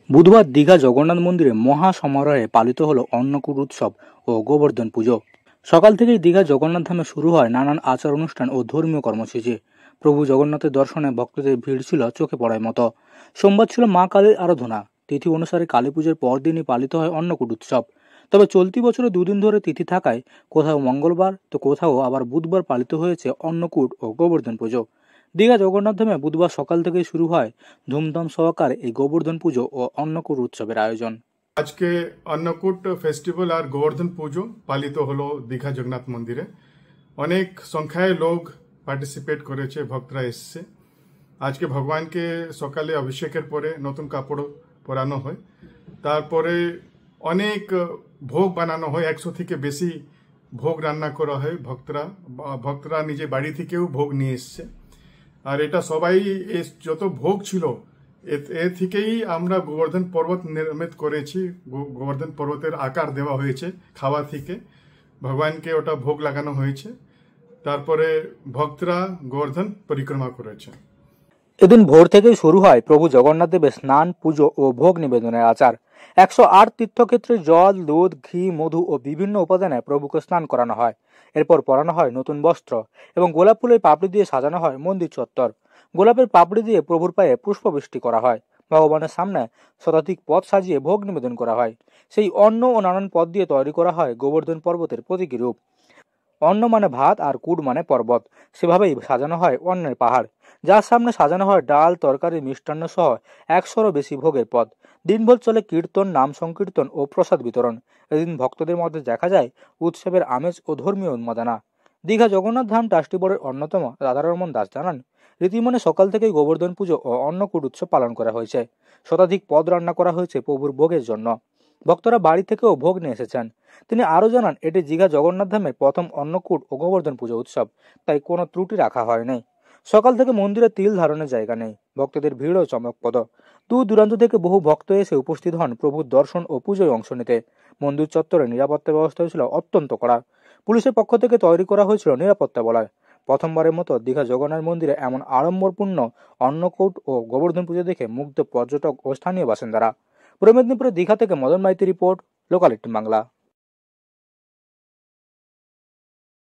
বুধবার দীঘা জগন্নাথ মন্দিরে মহা সমারোহে পালিত হলো অন্নকূট উৎসব ও গোবর্ধন পুজো। সকাল থেকেই দীঘা জগন্নাথ ধামে শুরু হয় নানান আচার অনুষ্ঠান ও ধর্মীয় কর্মসূচি। প্রভু জগন্নাথের দর্শনে ভক্তদের ভিড় ছিল চোখে পড়ার মতো। সোমবার ছিল মা কালীর আরাধনা। তিথি অনুসারে কালী পুজোর পরদিনই পালিত হয় অন্নকূট উৎসব। তবে চলতি বছরে দুদিন ধরে তিথি থাকায় কোথাও মঙ্গলবার তো কোথাও আবার বুধবার পালিত হয়েছে অন্নকূট ও গোবর্ধন পুজো। দীঘা জগন্নাথ ধামে বুধবার সকাল থেকে শুরু হয় ধুমধাম সহকারে এই গোবর্ধন পুজো ও অন্নকূট উৎসবের আয়োজন। আজকে অন্নকূট ফেস্টিভ্যাল আর গোবর্ধন পুজো পালিত হলো দীঘা জগন্নাথ মন্দিরে। অনেক সংখ্যায় লোক পার্টিসিপেট করেছে, ভক্তরা এসছে। আজকে ভগবানকে সকালে অভিষেকের পরে নতুন কাপড় পরানো হয়, তারপরে অনেক ভোগ বানানো হয়। 100 থেকে বেশি ভোগ রান্না করা হয়। ভক্তরা নিজে বাড়ি থেকেও ভোগ নিয়ে এসছে। আর এটা সবাই যত ভোগ ছিল এ থেকেই আমরা গোবর্ধন পর্বত নির্মিত করেছি। গোবর্ধন পর্বতের আকার দেওয়া হয়েছে খাওয়া থেকে, ভগবানকে ওটা ভোগ লাগানো হয়েছে। তারপরে ভক্তরা গোবর্ধন পরিক্রমা করেছে। এদিন ভোর থেকেই শুরু হয় প্রভু জগন্নাথ দেবের স্নান, পুজো ও ভোগ নিবেদনের আচার। 108 তীর্থক্ষেত্রে জল, দুধ, ঘি, মধু ও বিভিন্ন উপাদানে প্রভুকে স্নান করানো হয়। এরপর পরানো হয় নতুন বস্ত্র এবং গোলাপ ফুলের পাপড়ি দিয়ে সাজানো হয় মন্দির চত্বর। গোলাপের পাপড়ি দিয়ে প্রভুর পায়ে পুষ্পবৃষ্টি করা হয়। ভগবানের সামনে শতাধিক পদ সাজিয়ে ভোগ নিবেদন করা হয়। সেই অন্ন ও নানান পদ দিয়ে তৈরি করা হয় গোবর্ধন পর্বতের প্রতীকী রূপ। অন্ন মানে ভাত আর কূট মানে পর্বত। সেভাবেই সাজানো হয় অন্নের পাহাড়, যার সামনে সাজানো হয় ডাল, তরকারি, মিষ্টান্ন সহ 100-রও বেশি ভোগের পদ। দিনভর চলে কীর্তন, নাম সংকীর্তন ও প্রসাদ বিতরণ। এদিন ভক্তদের মধ্যে দেখা যায় উৎসবের আমেজ ও ধর্মীয় উন্মাদনা। দীঘা জগন্নাথ ধাম ট্রাস্টি বোর্ডের অন্যতম রাধারমন দাস জানান, রীতিমনে সকাল থেকেই গোবর্ধন পুজো ও অন্নকূট উৎসব পালন করা হয়েছে। শতাধিক পদ রান্না করা হয়েছে প্রভুর ভোগের জন্য। ভক্তরা বাড়ি থেকেও ভোগ নিয়ে এসেছেন। তিনি আরও জানান, এটি দীঘা জগন্নাথ ধামের প্রথম অন্নকূট ও গোবর্ধন পুজো উৎসব, তাই কোনো ত্রুটি রাখা হয়নি। সকাল থেকে মন্দিরে তিল ধারণের জায়গা নেই। ভক্তদের ভিড়ও চমকপ্রদ। দূর দূরান্ত থেকে বহু ভক্ত এসে উপস্থিত হন প্রভুর দর্শন ও পুজোয় অংশ নিতে। মন্দির চত্বরে নিরাপত্তা ব্যবস্থা ছিল অত্যন্ত কড়া। পুলিশের পক্ষ থেকে তৈরি করা হয়েছিল নিরাপত্তা বলয়। প্রথমবারের মতো দীঘা জগন্নাথ মন্দিরে এমন আড়ম্বরপূর্ণ অন্নকূট ও গোবর্ধন পুজো দেখে মুগ্ধ পর্যটক ও স্থানীয় বাসিন্দারা। পূর্ব মেদিনীপুরের দীঘা থেকে মদন মাইতি রিপোর্ট, লোকালিটি বাংলা।